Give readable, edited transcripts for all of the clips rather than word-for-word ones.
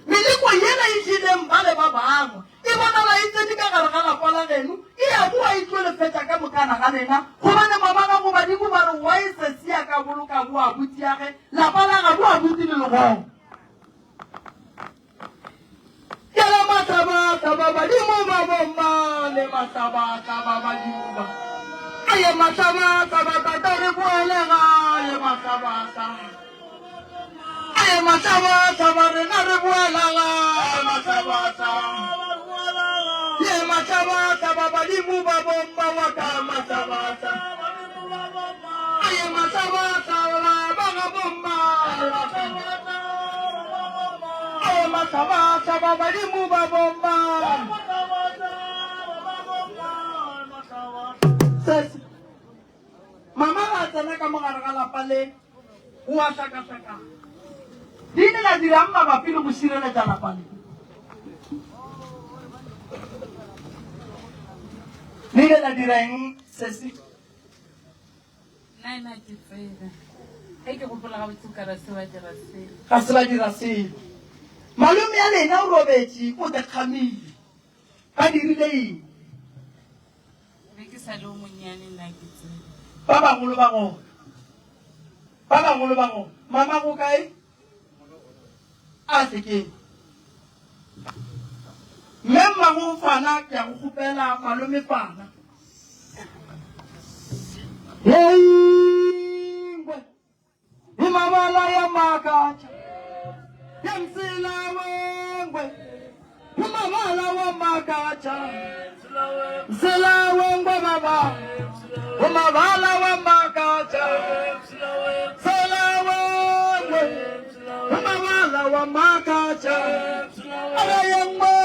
Milikuwa yena yijile mbale baba angu. Ibona bolokana ga lena gobane mabaka go badimo ba re wa ise sia ka boloka bo abuti ya ge la bala ga bo abuti le go kela mataba badimo ba bomma le mataba badimo ba aye mataba ta re boelega ye mataba aye mataba re na re boelega ye mataba badimo ba bomma wa ka mataba aye mataba ba ga bomma aye mataba badimo ba bomma mama ga tsena ka mogare ga lapa le o a tlaka di ne la dirang mabapi le go sireletsa lapa le ne la dirang sesi Nai ke tsena e ke gopola ga botse ka se ba dira se ga se ba dira se malome ya lena o robetse o dekgamile ba dirile eng be ke sa le monyane nna ke tsena ba bagolo ba go mama go kae a sekeng memma go fana ke go gopela malome fana ngwe imamala ya makacha yamsila wengwe imamala wa makacha msila wengwe baba umabala wa makacha msila wengwe umabala wa makacha ayengwe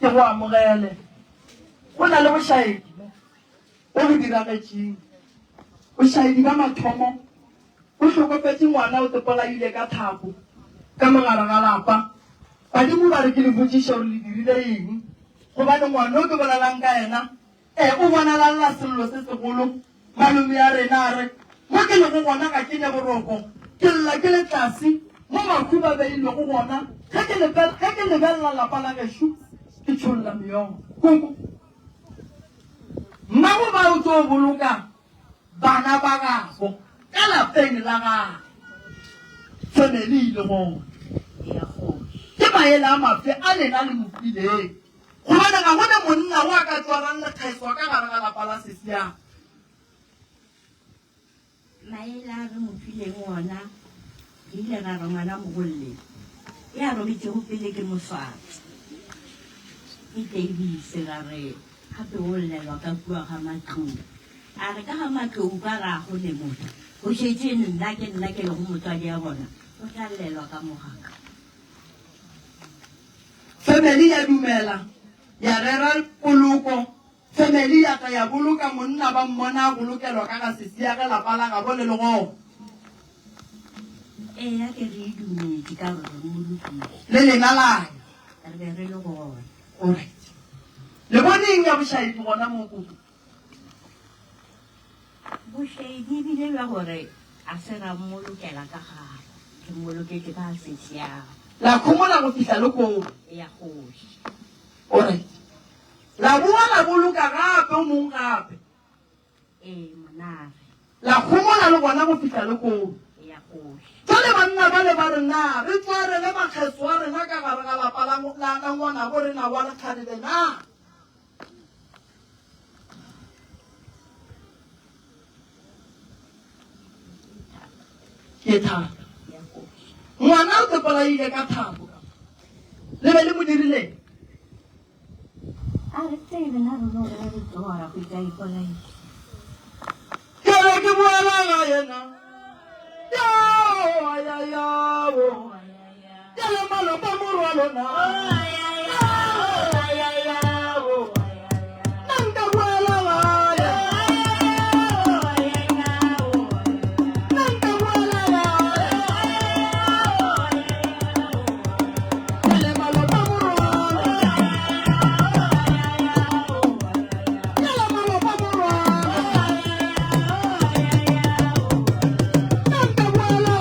ke go amogele go na le bošaedi o go diragetseng bošaedi ba mathomo o tlhokofetse ngwana o topolaile ka thabo ka mogare ga lapa badimo ba re ke le botsiša gore le dirile eng gobane ngwana o ke bolelang ka ena o bonalalela sello se segolo malome ya rena a re mo ke le go gona ga ke ne boroko ke lla ke le tlase mo makhu ba beilwe go gona ge ke lebelela lapa la gešo ke tšholola meogo koko mmago ba o tlo boloka bana ba gago ka lapeng la gago family ile gona ke maele a mafe a lena le mofileng gobane ga gone monna o a ka tswarang lekgaiswa ka gare ga lapa la sesiang. maele a re mo fileng ona ke ile ra re ngwana mogolle e a robetsego pele ke moswatsi ke Davis ra re gape o llelwa ka kua ga matlou a re ka ga matlou ka ra go le motho go šetse nna ke le go motswadi ya bona o tla llelwa ka mogaka. Family ya dumela ya rera poloko, family ya ka ya boloka monna ba mmona a bolokelwa ka ga sesia ge lapa la ga bone le go ya ke re dumetse ka gore mo lokile le lena la re be re le gona. alright le boneng ya bošaedi gona mo kuku bošaedi ebile bja gore a se ra mmolokela ka gare ke mmoloketse ka sesiago la khumola go fihla le koo. ya kgoši. alright la bua la boloka gape o mong gape monare la khumola le gona go fihla le koo. ya kgoši. Jale banna ba le ba re na re tsware le makgeso a rena ka gare ga lapa la ngwana go rena wa lekgadile na ke thata ya kgoši. ngwana o tsepolaile ka thabo le be le mo dirileng a re tsebe na rona re re tsora go tsa ipolaile ke re ke boela ga yena yao ke le malopa morwalo na nka boela gae nka boela gae ke le malopa morwalo ke le malopa morwalo nka boela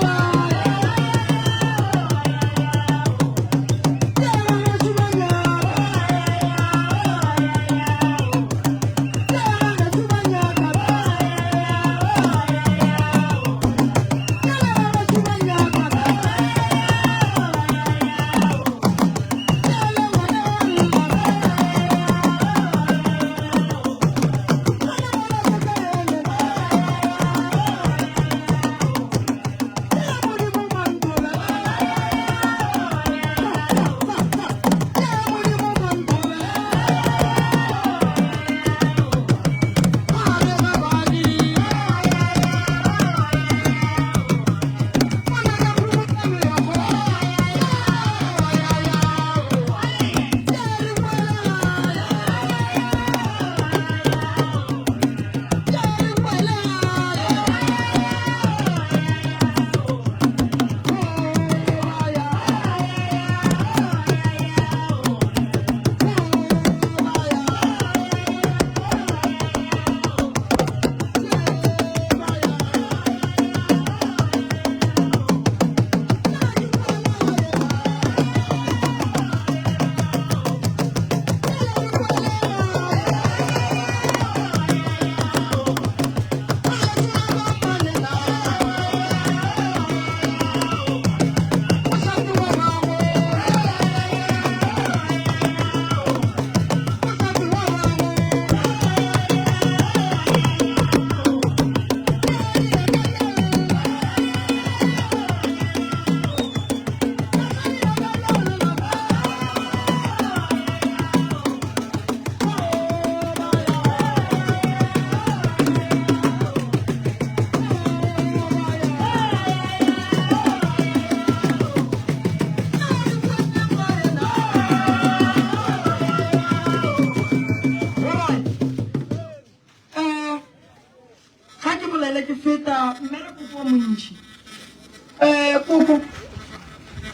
Koko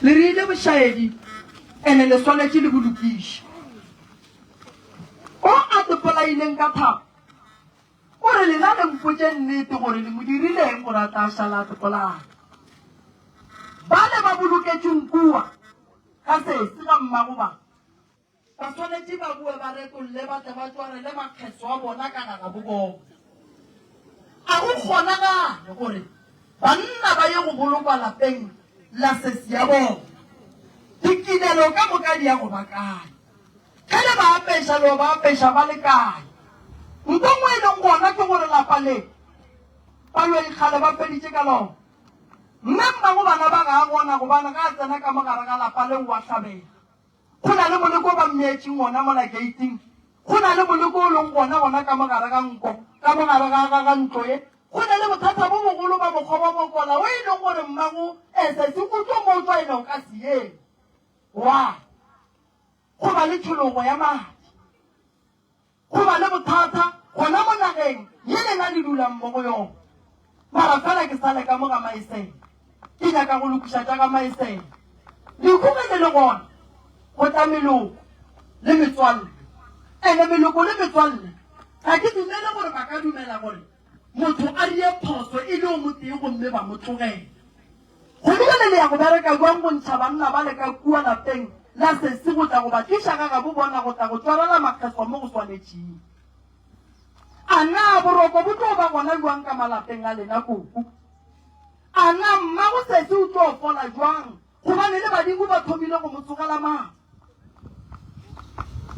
le rile bošaedi ene le swanetše le bolokiša o a topolaileng ka thabo o re lena le mpotše nnete gore le mo dirileng gore a tla šala a topolana ba le ba boloketšeng kua ka sese ga mmagoba ba swanetše ba bue ba retolle ba tle ba tsware le makgeso a bona ka gaga bobona a go kgonagale gore banna ba ye go bolokwa lapeng la sesi ya bona dikinelo ka moka di ya go ba kae ge le ba apesa le ba apesa ba le kae nto ngwe e leng gona ke gore lapa le ba lo ikgale ba feditše ka lona mme mmago bana ba ga gona gobana ga a tsena ka mogare ga lapa le wa tlhabela go na le moleko ba mmeetseng gona mola gating go na le moleko o leng gona ka mogare ga nko ka mogare ga ntlo ye go na le bothata bo bogolo ba mokgwa ba mokola o e leng gore mmago esese go tlo mo tswa ene o ka sieng wa go ba le tshologo ya madi go ba le bothata gona mo nageng ye lena le dulang mo go yone mara fela ke sale ka mo ga maeseng ke nyaka go lokiša tša ka maeseng dikgokele le gona go tla meloko le metswalle ene meloko le metswalle ga ke dumele gore ba ka dumela gore motho a rie phoso e le o motee gomme ba mo tlogela go lebele le ya go bereka jwang go ntšha banna ba le ka kua lapeng la sese go tla go ba tliša ka ga bo bona go tla go tswarela makgetlho mo go swanetšeng a na boroko bo tlo ba gona jwang ka malapeng a lena koko a na mmago sese o tlo fola jwang gobane le badimo ba thomile go mo tsogela maa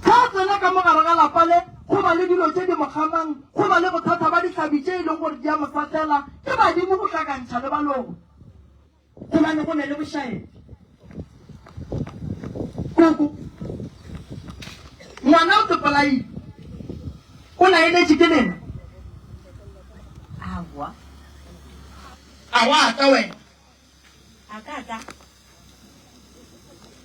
ga tsena ka mogare ga lapa le go ba le dilo tse di mogamang go ba le bothata ba ditlhabi tse e leng gore di a mofatela ke badimo go tlakantšha le balong gobane go ne le bošaedi koko ngwana o tepolaile o naeletše ke lena awa a wa ka wena a ka tla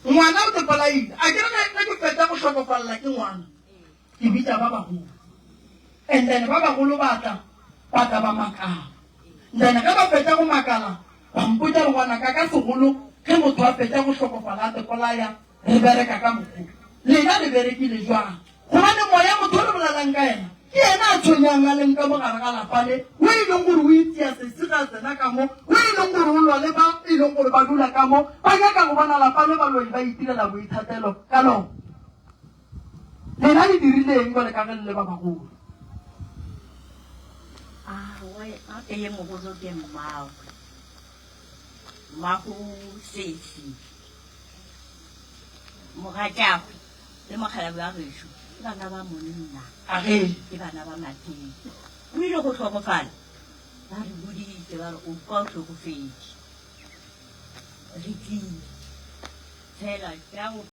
ngwana o tepolaile a kere na ke feta go hlokofalela ke ngwana ke bitša ba bagolo and then ba bagolo ba tla ba makala then ga ba feta go makala ba mpotša le ngwana ka segolo ge motho a feta go hlokofala a tepolaya re bereka ka mokgolo lena le berekile jwang gobane moya motho o le bolelang ka ena ke ena a tshwenyang a leng ka mogare ga lapa le o e leng gore o itšea sese ga tsena ka mo o e leng gore o lwa le ba e leng gore ba dula ka mo ba nyaka go bona lapa le baloi ba itirela boithatelo ka lona lena le dirileng jale ka ge le le ba bagolo a eye mogolo ke mmago sesi mogatšago le mokgalabi wa gešo ke bana ba monna a ge ke bana ba mateng o ile go tlhokofala ba re boditse ba re o kwa o tlhokofetse re tlile fela